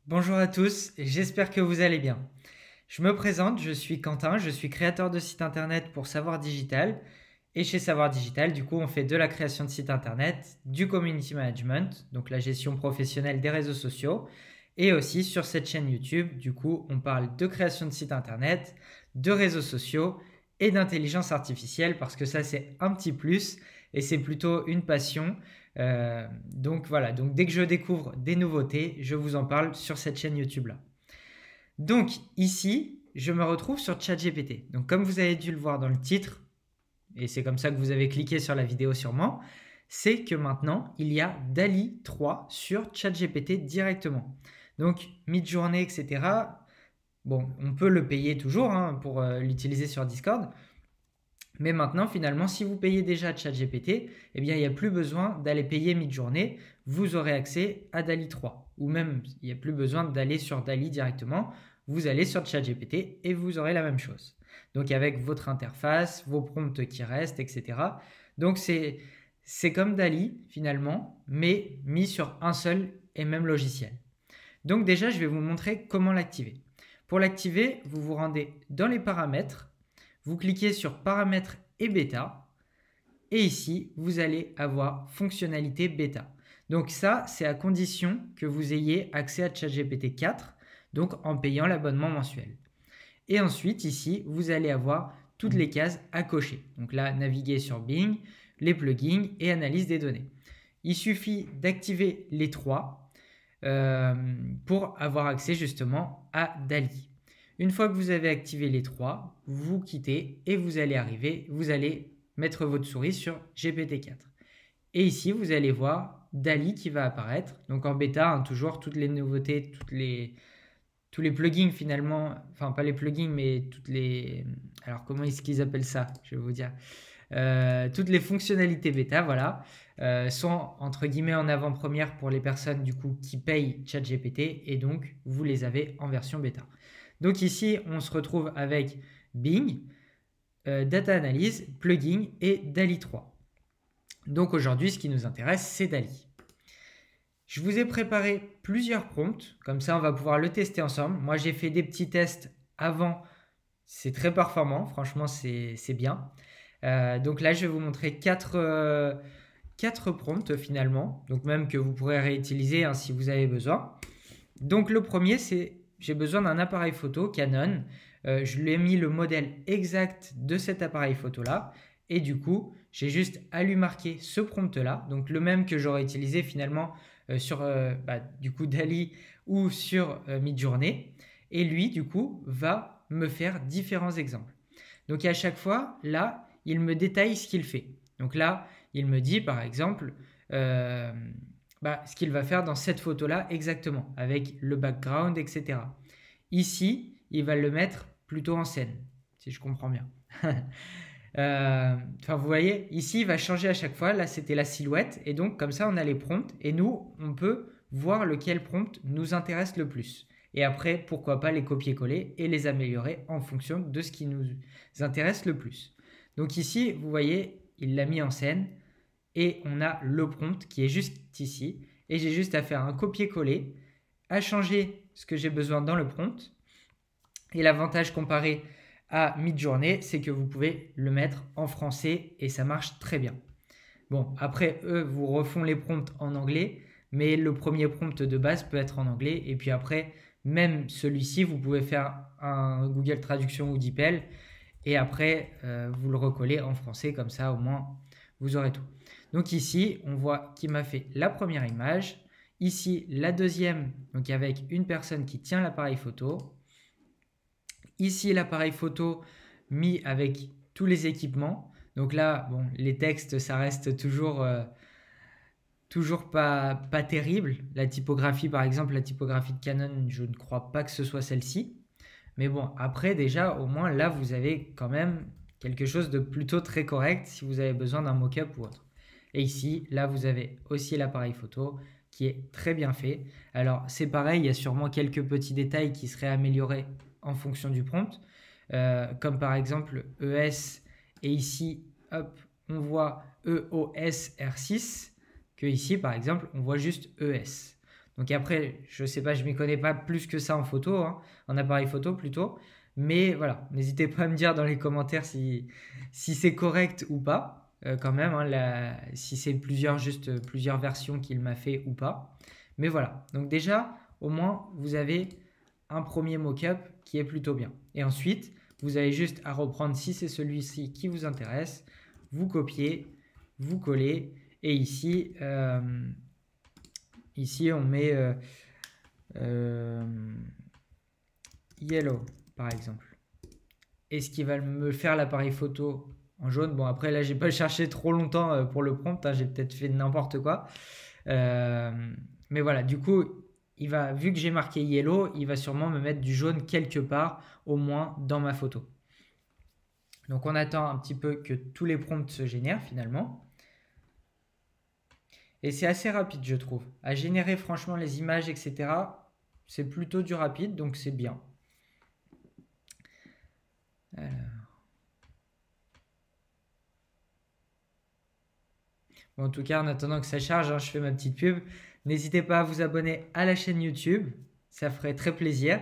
Bonjour à tous, j'espère que vous allez bien. Je me présente, je suis Quentin, je suis créateur de site internet pour Savoir Digital. Et chez Savoir Digital, du coup, on fait de la création de site internet, du community management, donc la gestion professionnelle des réseaux sociaux. Et aussi sur cette chaîne YouTube, du coup, on parle de création de site internet, de réseaux sociaux et d'intelligence artificielle parce que ça, c'est un petit plus et c'est plutôt une passion. Donc voilà, donc dès que je découvre des nouveautés, je vous en parle sur cette chaîne YouTube-là. Donc ici, je me retrouve sur ChatGPT. Donc comme vous avez dû le voir dans le titre, et c'est comme ça que vous avez cliqué sur la vidéo sûrement, c'est que maintenant, il y a DALL-E 3 sur ChatGPT directement. Donc Midjourney, etc. Bon, on peut le payer toujours pour l'utiliser sur Discord. Mais maintenant, finalement, si vous payez déjà ChatGPT, eh bien, il n'y a plus besoin d'aller payer Midjourney. Vous aurez accès à DALL-E 3. Ou même, il n'y a plus besoin d'aller sur DALL-E directement. Vous allez sur ChatGPT et vous aurez la même chose. Donc, avec votre interface, vos prompts qui restent, etc. Donc, c'est comme DALL-E, finalement, mais mis sur un seul et même logiciel. Donc, déjà, je vais vous montrer comment l'activer. Pour l'activer, vous vous rendez dans les paramètres. Vous cliquez sur paramètres et bêta. Et ici, vous allez avoir fonctionnalité bêta. Donc ça, c'est à condition que vous ayez accès à ChatGPT 4, donc en payant l'abonnement mensuel. Et ensuite, ici, vous allez avoir toutes les cases à cocher. Donc là, naviguer sur Bing, les plugins et analyse des données. Il suffit d'activer les trois pour avoir accès justement à DALL-E. Une fois que vous avez activé les trois, vous quittez et vous allez mettre votre souris sur GPT-4. Et ici, vous allez voir DALL-E qui va apparaître. Donc en bêta, toujours toutes les nouveautés, tous les plugins finalement, enfin pas les plugins, mais toutes les... Alors comment est-ce qu'ils appellent ça? Je vais vous dire. Toutes les fonctionnalités bêta, voilà, sont entre guillemets en avant-première pour les personnes du coup qui payent ChatGPT et donc vous les avez en version bêta. Donc ici, on se retrouve avec Bing, Data Analyse, Plugin et DALL-E 3. Donc aujourd'hui, ce qui nous intéresse, c'est DALL-E. Je vous ai préparé plusieurs prompts, comme ça on va pouvoir le tester ensemble. Moi j'ai fait des petits tests avant, c'est très performant, franchement c'est bien. Donc là je vais vous montrer 4 prompts finalement, donc même que vous pourrez réutiliser si vous avez besoin. Donc le premier c'est j'ai besoin d'un appareil photo Canon. Je lui ai mis le modèle exact de cet appareil photo là et du coup j'ai juste à lui marquer ce prompt là, donc le même que j'aurais utilisé finalement sur du coup DALL-E ou sur Midjourney, et lui du coup va me faire différents exemples. Donc à chaque fois là il me détaille ce qu'il fait. Donc là il me dit par exemple ce qu'il va faire dans cette photo là exactement avec le background, etc. Ici il va le mettre plutôt en scène, si je comprends bien. Vous voyez, ici, il va changer à chaque fois. Là, c'était la silhouette. Et donc, comme ça, on a les prompts. Et nous, on peut voir lequel prompt nous intéresse le plus. Et après, pourquoi pas les copier-coller et les améliorer en fonction de ce qui nous intéresse le plus. Donc ici, vous voyez, il l'a mis en scène. Et on a le prompt qui est juste ici. Et j'ai juste à faire un copier-coller, à changer ce que j'ai besoin dans le prompt. Et l'avantage comparé à Midjourney, c'est que vous pouvez le mettre en français et ça marche très bien. Bon, après, eux vous refont les prompts en anglais, mais le premier prompt de base peut être en anglais. Et puis après, même celui-ci, vous pouvez faire un Google Traduction ou DeepL et après, vous le recollez en français, comme ça au moins, vous aurez tout. Donc ici, on voit qu'il m'a fait la première image. Ici, la deuxième, donc avec une personne qui tient l'appareil photo. Ici, l'appareil photo mis avec tous les équipements. Donc là, bon, les textes, ça reste toujours pas terrible. La typographie, par exemple, la typographie de Canon, je ne crois pas que ce soit celle-ci. Mais bon, après, déjà, au moins, là, vous avez quand même quelque chose de plutôt très correct si vous avez besoin d'un mock-up ou autre. Et ici, là, vous avez aussi l'appareil photo qui est très bien fait. Alors, c'est pareil, il y a sûrement quelques petits détails qui seraient améliorés en fonction du prompt, comme par exemple ES, et ici, hop, on voit EOS R6, que ici, par exemple, on voit juste ES. Donc après, je sais pas, je m'y connais pas plus que ça en photo, hein, en appareil photo plutôt. Mais voilà, n'hésitez pas à me dire dans les commentaires si c'est correct ou pas, quand même, hein, si c'est juste plusieurs versions qu'il m'a fait ou pas. Mais voilà, donc déjà, au moins, vous avez un premier mock-up qui est plutôt bien. Et ensuite, vous avez juste à reprendre, si c'est celui-ci qui vous intéresse, vous copiez, vous collez, et ici, on met yellow, par exemple. Et ce qui va me faire l'appareil photo en jaune. Bon, après, là, j'ai pas cherché trop longtemps pour le prompt, hein, j'ai peut-être fait n'importe quoi. Mais voilà, du coup, vu que j'ai marqué yellow, il va sûrement me mettre du jaune quelque part, au moins dans ma photo. Donc on attend un petit peu que tous les prompts se génèrent finalement. Et c'est assez rapide, je trouve. À générer franchement les images, etc., c'est plutôt du rapide, donc c'est bien. Alors. Bon, en tout cas, en attendant que ça charge, hein, je fais ma petite pub. N'hésitez pas à vous abonner à la chaîne YouTube, ça ferait très plaisir.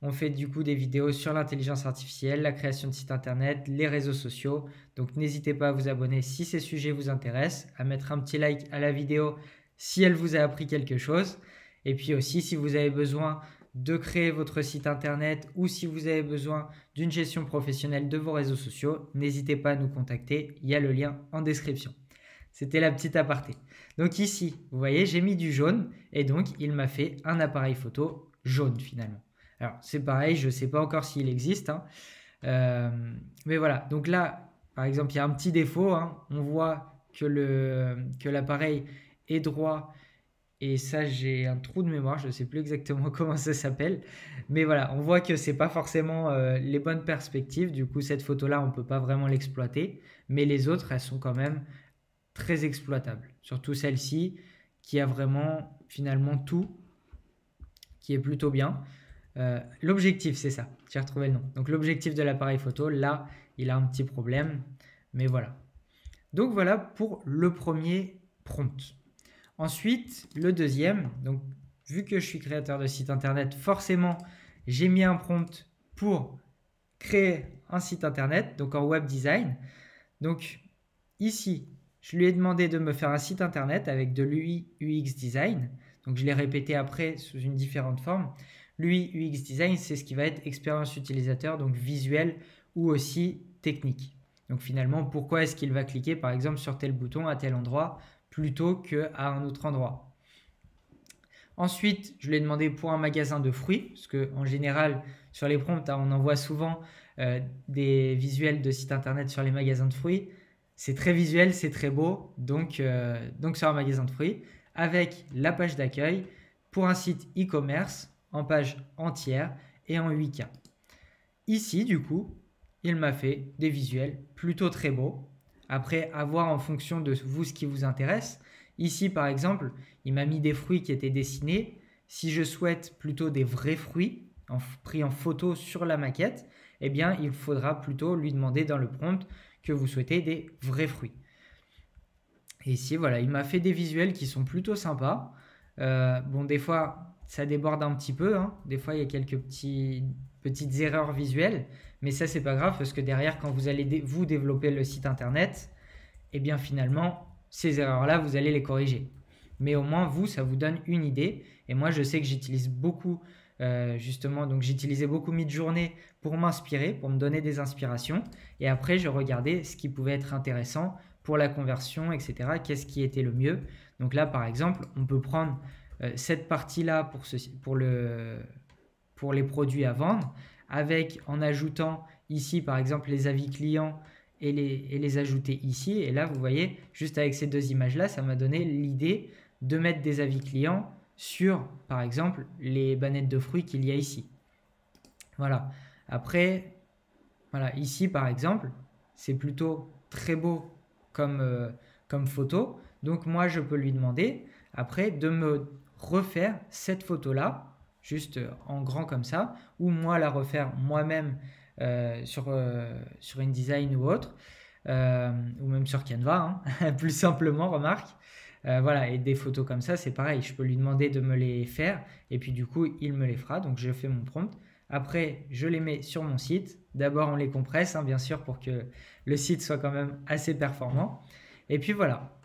On fait du coup des vidéos sur l'intelligence artificielle, la création de sites internet, les réseaux sociaux. Donc n'hésitez pas à vous abonner si ces sujets vous intéressent, à mettre un petit like à la vidéo si elle vous a appris quelque chose. Et puis aussi, si vous avez besoin de créer votre site internet ou si vous avez besoin d'une gestion professionnelle de vos réseaux sociaux, n'hésitez pas à nous contacter, il y a le lien en description. C'était la petite aparté. Donc ici, vous voyez, j'ai mis du jaune et donc il m'a fait un appareil photo jaune finalement. Alors c'est pareil, je ne sais pas encore s'il existe, hein. Mais voilà. Donc là, par exemple, il y a un petit défaut, hein. On voit que l'appareil est droit et ça, j'ai un trou de mémoire, je ne sais plus exactement comment ça s'appelle. Mais voilà, on voit que ce n'est pas forcément les bonnes perspectives. Du coup, cette photo-là, on ne peut pas vraiment l'exploiter. Mais les autres, elles sont quand même très exploitable. Surtout celle-ci qui a vraiment finalement tout, qui est plutôt bien. L'objectif, c'est ça, j'ai retrouvé le nom. Donc l'objectif de l'appareil photo, là, il a un petit problème, mais voilà. Donc voilà pour le premier prompt. Ensuite, le deuxième, donc vu que je suis créateur de site internet, forcément, j'ai mis un prompt pour créer un site internet, donc en web design. Donc ici, je lui ai demandé de me faire un site internet avec de l'UI UX design. Donc je l'ai répété après sous une différente forme. L'UI UX design, c'est ce qui va être expérience utilisateur, donc visuel ou aussi technique. Donc finalement, pourquoi est-ce qu'il va cliquer par exemple sur tel bouton à tel endroit plutôt qu'à un autre endroit. Ensuite, je lui ai demandé pour un magasin de fruits, parce qu'en général, sur les prompts, on en voit souvent des visuels de sites internet sur les magasins de fruits. C'est très visuel, c'est très beau, donc sur un magasin de fruits, avec la page d'accueil pour un site e-commerce en page entière et en 8K. Ici, du coup, il m'a fait des visuels plutôt très beaux. Après, à voir en fonction de vous ce qui vous intéresse. Ici, par exemple, il m'a mis des fruits qui étaient dessinés. Si je souhaite plutôt des vrais fruits pris en photo sur la maquette, eh bien, il faudra plutôt lui demander dans le prompt que vous souhaitez des vrais fruits. Et ici, voilà, il m'a fait des visuels qui sont plutôt sympas. Bon, des fois, ça déborde un petit peu, hein. Des fois, il y a quelques petites erreurs visuelles. Mais ça, c'est pas grave parce que derrière, quand vous allez vous développer le site internet, eh bien, finalement, ces erreurs-là, vous allez les corriger. Mais au moins, vous, ça vous donne une idée. Et moi, je sais que j'utilise beaucoup, justement, donc j'utilisais beaucoup Midjourney pour m'inspirer, pour me donner des inspirations. Et après, je regardais ce qui pouvait être intéressant pour la conversion, etc. Qu'est-ce qui était le mieux. Donc là, par exemple, on peut prendre cette partie-là pour les produits à vendre, en ajoutant ici, par exemple, les avis clients et les ajouter ici. Et là, vous voyez, juste avec ces deux images-là, ça m'a donné l'idée de mettre des avis clients sur, par exemple, les bannettes de fruits qu'il y a ici. Voilà. Après, voilà, ici, par exemple, c'est plutôt très beau comme photo. Donc, moi, je peux lui demander, après, de me refaire cette photo-là, juste en grand comme ça, ou moi la refaire moi-même sur InDesign ou autre, ou même sur Canva, hein, plus simplement, remarque. Voilà, et des photos comme ça, c'est pareil. Je peux lui demander de me les faire et puis du coup, il me les fera. Donc, je fais mon prompt. Après, je les mets sur mon site. D'abord, on les compresse, hein, bien sûr, pour que le site soit quand même assez performant. Et puis voilà.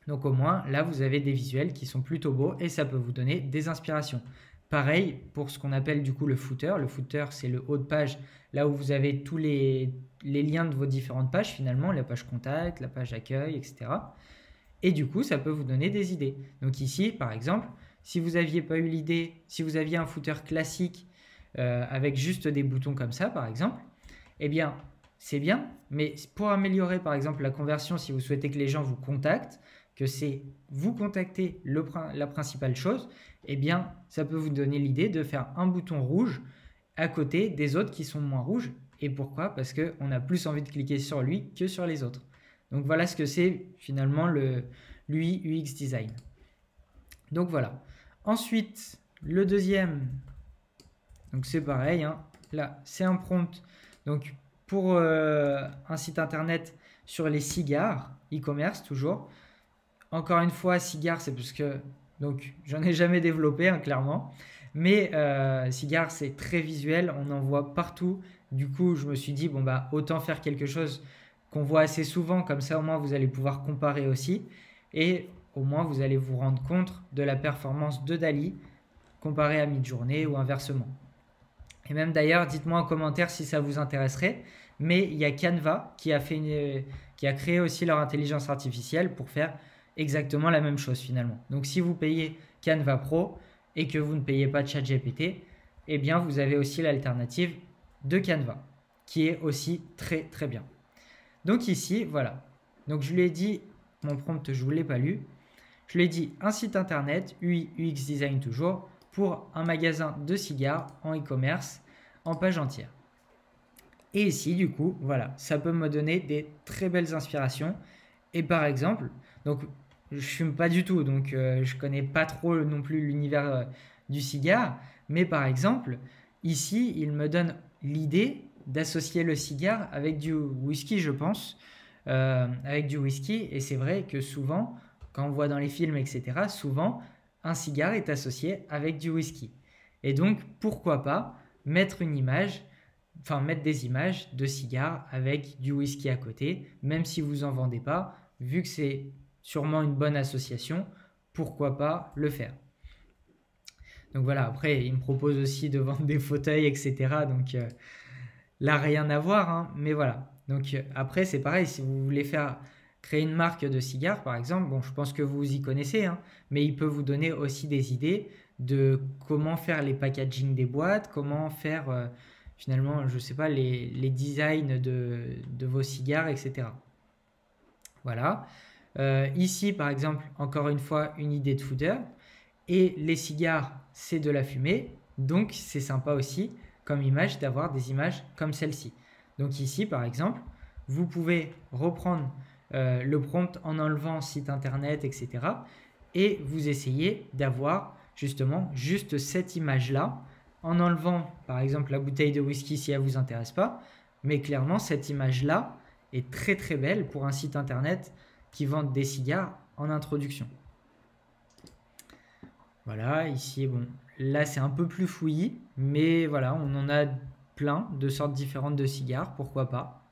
Donc au moins, là, vous avez des visuels qui sont plutôt beaux et ça peut vous donner des inspirations. Pareil pour ce qu'on appelle du coup le footer. Le footer, c'est le haut de page, là où vous avez tous les liens de vos différentes pages finalement, la page contact, la page accueil, etc. Et du coup, ça peut vous donner des idées. Donc ici, par exemple, si vous n'aviez pas eu l'idée, si vous aviez un footer classique avec juste des boutons comme ça, par exemple, eh bien, c'est bien, mais pour améliorer par exemple la conversion, si vous souhaitez que les gens vous contactent, que c'est vous contacter la principale chose, eh bien, ça peut vous donner l'idée de faire un bouton rouge à côté des autres qui sont moins rouges. Et pourquoi? Parce qu'on a plus envie de cliquer sur lui que sur les autres. Donc voilà ce que c'est finalement l'UI UX design. Donc voilà. Ensuite, le deuxième, donc c'est pareil, hein. Là c'est un prompt. Donc pour un site internet sur les cigares, e-commerce toujours. Encore une fois, cigare, c'est parce que donc j'en ai jamais développé, hein, clairement. Mais cigare, c'est très visuel, on en voit partout. Du coup, je me suis dit, bon, bah, autant faire quelque chose qu'on voit assez souvent, comme ça au moins vous allez pouvoir comparer aussi. Et au moins vous allez vous rendre compte de la performance de Dall-E comparée à Midjourney ou inversement. Et même d'ailleurs, dites-moi en commentaire si ça vous intéresserait. Mais il y a Canva qui a créé aussi leur intelligence artificielle pour faire exactement la même chose finalement. Donc si vous payez Canva Pro et que vous ne payez pas ChatGPT, eh bien vous avez aussi l'alternative de Canva qui est aussi très très bien. Donc ici, voilà. Donc je lui ai dit, mon prompt je ne vous l'ai pas lu, je lui ai dit un site internet, UI UX design toujours, pour un magasin de cigares en e-commerce en page entière. Et ici, du coup, voilà, ça peut me donner des très belles inspirations. Et par exemple, donc je fume pas du tout, donc je connais pas trop non plus l'univers du cigare. Mais par exemple, ici, il me donne l'idée d'associer le cigare avec du whisky, je pense, avec du whisky. Et c'est vrai que souvent, quand on voit dans les films, etc., souvent, un cigare est associé avec du whisky. Et donc, pourquoi pas mettre une image, enfin mettre des images de cigares avec du whisky à côté, même si vous en vendez pas, vu que c'est sûrement une bonne association, pourquoi pas le faire. Donc voilà, après, il me propose aussi de vendre des fauteuils, etc. Donc là, rien à voir, hein, mais voilà. Donc après, c'est pareil, si vous voulez créer une marque de cigares, par exemple, bon, je pense que vous y connaissez, hein, mais il peut vous donner aussi des idées de comment faire les packaging des boîtes, comment faire finalement, je ne sais pas, les designs de vos cigares, etc. Voilà. Ici, par exemple, encore une fois, une idée de footer. Et les cigares, c'est de la fumée. Donc, c'est sympa aussi, comme image, d'avoir des images comme celle-ci. Donc ici, par exemple, vous pouvez reprendre le prompt en enlevant site internet, etc. Et vous essayez d'avoir justement juste cette image-là, en enlevant, par exemple, la bouteille de whisky si elle ne vous intéresse pas. Mais clairement, cette image-là est très très belle pour un site internet qui vend des cigares en introduction. Voilà, ici, bon, là c'est un peu plus fouillis, mais voilà, on en a plein de sortes différentes de cigares, pourquoi pas.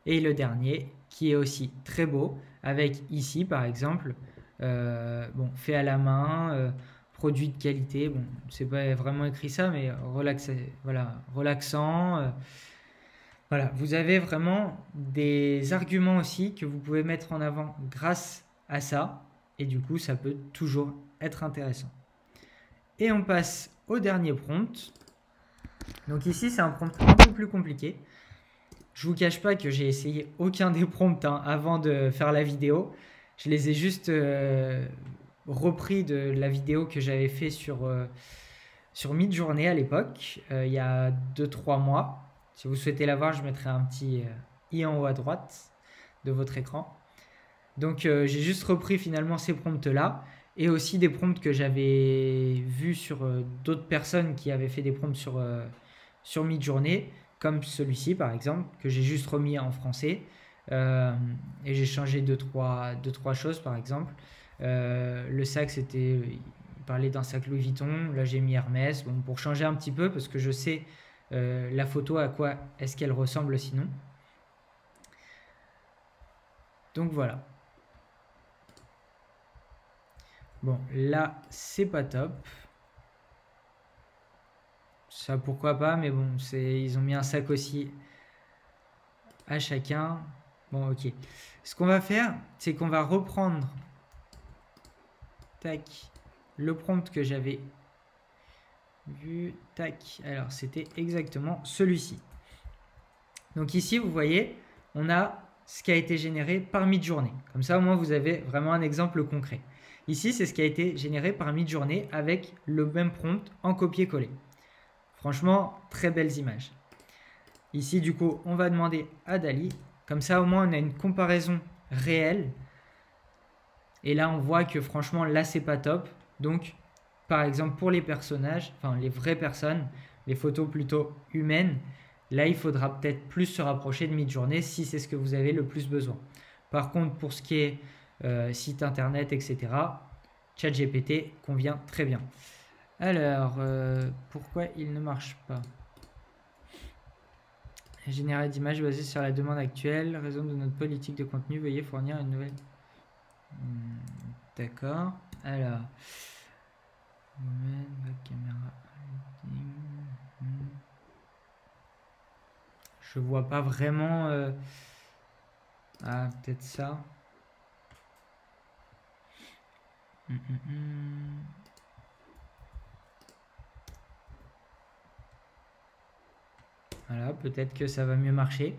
Et le dernier, qui est aussi très beau, avec ici par exemple, bon, fait à la main, produit de qualité, bon, c'est pas vraiment écrit ça, mais voilà, relaxant. Voilà, vous avez vraiment des arguments aussi que vous pouvez mettre en avant grâce à ça. Et du coup, ça peut toujours être intéressant. Et on passe au dernier prompt. Donc ici, c'est un prompt un peu plus compliqué. Je ne vous cache pas que j'ai essayé aucun des prompts avant de faire la vidéo. Je les ai juste repris de la vidéo que j'avais fait sur Midjourney à l'époque, il y a 2-3 mois. Si vous souhaitez la voir, je mettrai un petit i en haut à droite de votre écran. Donc j'ai juste repris finalement ces prompts-là et aussi des prompts que j'avais vus sur d'autres personnes qui avaient fait des prompts sur Midjourney, comme celui-ci par exemple, que j'ai juste remis en français. Et j'ai changé deux, trois choses par exemple. Le sac, il parlait d'un sac Louis Vuitton, là j'ai mis Hermès, bon, pour changer un petit peu parce que je sais la photo à quoi est-ce qu'elle ressemble sinon. Donc voilà. Bon, là c'est pas top. Ça pourquoi pas, mais bon, ils ont mis un sac aussi à chacun. Bon, ok. Ce qu'on va faire, c'est qu'on va reprendre tac, le prompt que j'avais vu. Tac. Alors, c'était exactement celui-ci. Donc ici, vous voyez, on a ce qui a été généré par Midjourney. Comme ça, au moins, vous avez vraiment un exemple concret. Ici, c'est ce qui a été généré par Midjourney avec le même prompt en copier-coller. Franchement, très belles images. Ici, du coup, on va demander à DALL-E. Comme ça, au moins, on a une comparaison réelle. Et là, on voit que franchement, là, c'est pas top. Donc, par exemple, pour les personnages, enfin, les vraies personnes, les photos plutôt humaines, là, il faudra peut-être plus se rapprocher de Midjourney si c'est ce que vous avez le plus besoin. Par contre, pour ce qui est site internet, etc., ChatGPT convient très bien. Alors, pourquoi il ne marche pas? Générer d'images basées sur la demande actuelle, raison de notre politique de contenu, veuillez fournir une nouvelle. D'accord. Alors, caméra. Je vois pas vraiment. Ah, peut-être ça. Voilà, peut-être que ça va mieux marcher.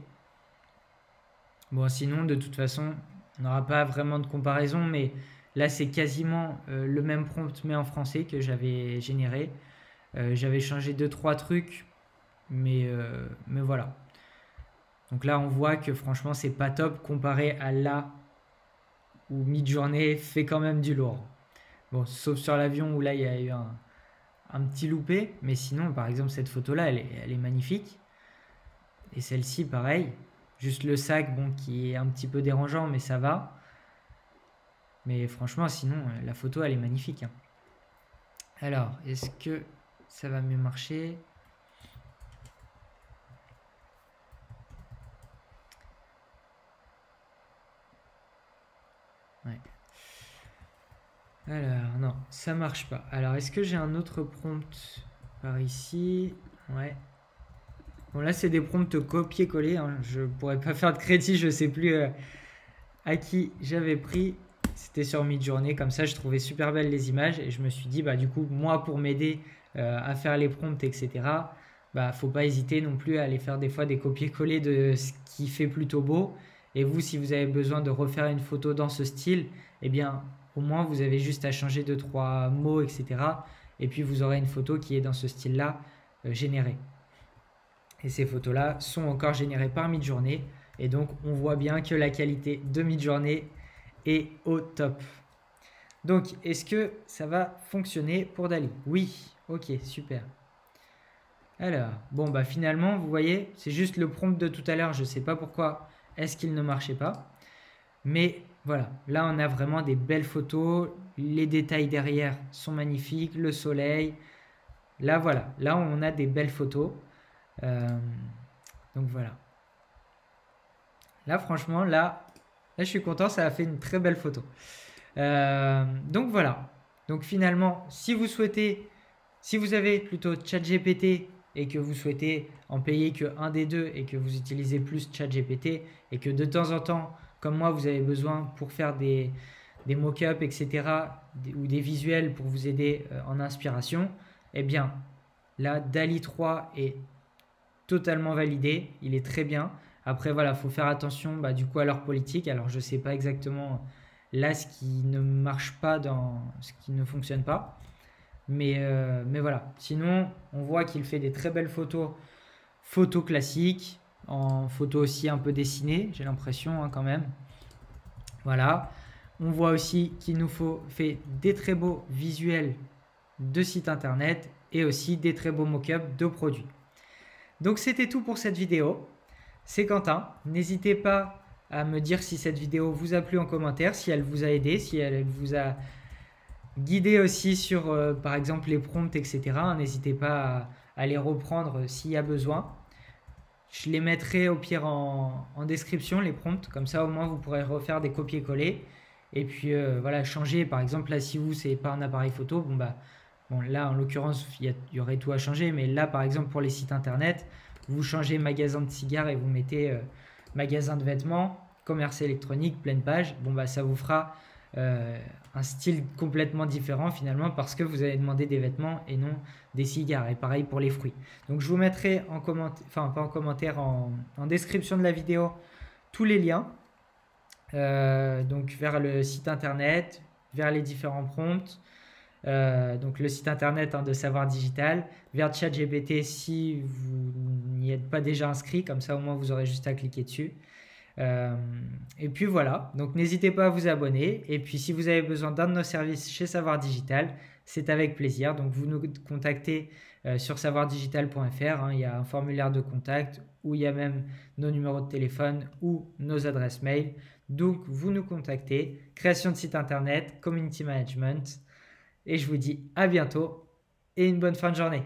Bon, sinon, de toute façon, on n'aura pas vraiment de comparaison, mais là, c'est quasiment le même prompt, mais en français que j'avais généré. J'avais changé 2-3 trucs, mais voilà. Donc là, on voit que franchement, c'est pas top comparé à là où Midjourney fait quand même du lourd. Bon, sauf sur l'avion où là, il y a eu un petit loupé, mais sinon, par exemple, cette photo-là, elle est magnifique. Et celle-ci, pareil. Juste le sac, bon, qui est un petit peu dérangeant, mais ça va. Mais franchement, sinon, la photo, elle est magnifique. Hein. Alors, est-ce que ça va mieux marcher? Ouais. Alors, non, ça marche pas. Alors, est-ce que j'ai un autre prompt par ici? Ouais. Bon, là, c'est des prompts copier-coller. Hein. Je pourrais pas faire de crédit, je sais plus à qui j'avais pris. C'était sur Midjourney, comme ça, je trouvais super belles les images et je me suis dit, bah, du coup, moi, pour m'aider à faire les prompts, etc., bah, faut pas hésiter non plus à aller faire des fois des copier-coller de ce qui fait plutôt beau. Et vous, si vous avez besoin de refaire une photo dans ce style, eh bien, au moins, vous avez juste à changer 2-3 mots, etc. Et puis, vous aurez une photo qui est dans ce style-là générée. Et ces photos-là sont encore générées par Midjourney. Et donc, on voit bien que la qualité de Midjourney est au top. Donc, est-ce que ça va fonctionner pour DALL-E? Oui. Ok, super. Alors, bon, bah finalement, vous voyez, c'est juste le prompt de tout à l'heure. Je ne sais pas pourquoi est-ce qu'il ne marchait pas. Mais voilà, là, on a vraiment des belles photos. Les détails derrière sont magnifiques. Le soleil. Là, voilà. Là, on a des belles photos. Donc voilà. Là, franchement, là, je suis content, ça a fait une très belle photo. Donc voilà. Donc finalement, si vous avez plutôt ChatGPT et que vous souhaitez en payer que un des deux et que vous utilisez plus ChatGPT et que de temps en temps, comme moi, vous avez besoin pour faire des mock-ups, etc. ou des visuels pour vous aider en inspiration, eh bien, là, DALL-E 3 est totalement validé, il est très bien. Après, voilà, il faut faire attention du coup à leur politique. Alors, je ne sais pas exactement là ce qui ne marche pas, ce qui ne fonctionne pas. Mais voilà, sinon, on voit qu'il fait des très belles photos classiques, en photos aussi un peu dessinées, j'ai l'impression quand même. Voilà, on voit aussi qu'il nous fait des très beaux visuels de sites internet et aussi des très beaux mock-ups de produits. Donc c'était tout pour cette vidéo. C'est Quentin. N'hésitez pas à me dire si cette vidéo vous a plu en commentaire, si elle vous a aidé, si elle vous a guidé aussi sur par exemple les prompts, etc. N'hésitez pas à les reprendre s'il y a besoin. Je les mettrai au pire en description, les prompts, comme ça au moins vous pourrez refaire des copier-coller. Et puis voilà, changer, par exemple là si vous c'est pas un appareil photo, bon là en l'occurrence il y aurait tout à changer, mais là par exemple pour les sites internet, vous changez magasin de cigares et vous mettez magasin de vêtements, commerce électronique, pleine page, ça vous fera un style complètement différent finalement parce que vous avez demandé des vêtements et non des cigares. Et pareil pour les fruits. Donc je vous mettrai en commentaire, enfin pas en commentaire, en description de la vidéo tous les liens. Donc vers le site internet, vers les différents prompts, donc le site internet de Savoir Digital, vers ChatGPT si vous n'y êtes pas déjà inscrit, comme ça au moins vous aurez juste à cliquer dessus. Et puis voilà, donc n'hésitez pas à vous abonner. Et puis si vous avez besoin d'un de nos services chez Savoir Digital, c'est avec plaisir. Donc vous nous contactez sur savoirdigital.fr, il y a un formulaire de contact où il y a même nos numéros de téléphone ou nos adresses mail. Donc vous nous contactez, création de site internet, community management. Et je vous dis à bientôt et une bonne fin de journée.